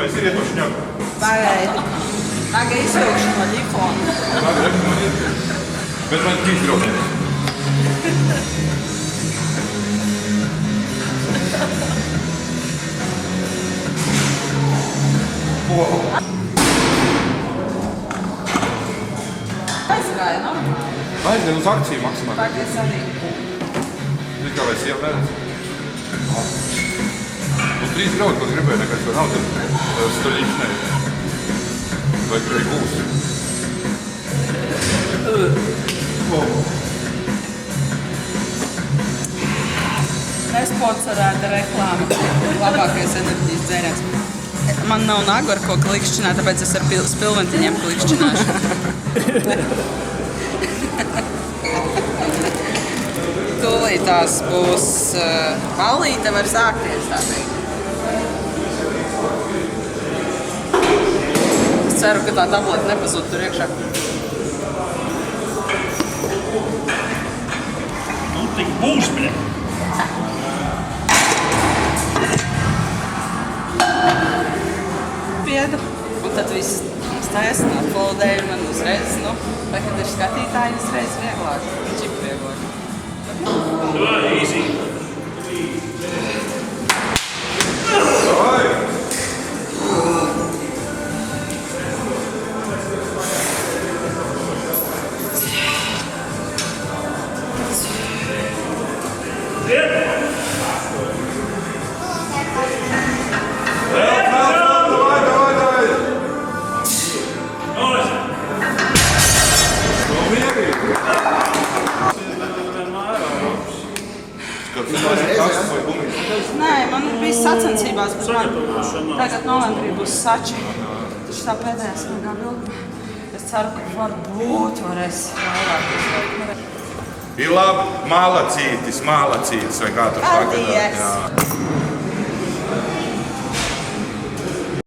izsiriet no šņaka. Pagaidi. Tagad izvilkšu no ģifona. Bet man ķīs graudienes. Aizgāja normāli. Aizgāja uz akciju maksimāli. Tagad arī. Zini kā vai sieva neredz? Uz 3 graudu, ko gribēju, nekais vēl nav tad stoļīšanai. Vai grēj gūs. Nesponsorēta reklāma. Labākais enerģijas dzēriens. Man nav nagu ar ko klikšķināt, tāpēc es ar spilventiņiem klikšķināšu. Tūlīt tās būs ballīte, var sākties, tā teikt. Es ceru, ka tā tableta nepazūd tur iekšā. Nu, tik būs, bļa. Piedu. Un tad viss stājas, uploadēju man uzreiz, vai kad ir skatītāji, uzreiz vieglāk. Čip vieglāk. Easy. Nē, man bija sacensībās, bet man tagad novembrī būs sači. Taču tā pēdējā smagā vilka. Es ceru, ka varbūt varēs vairāk izveikt. Ir labi, malacītis, vai kā tur Paldies! tagad.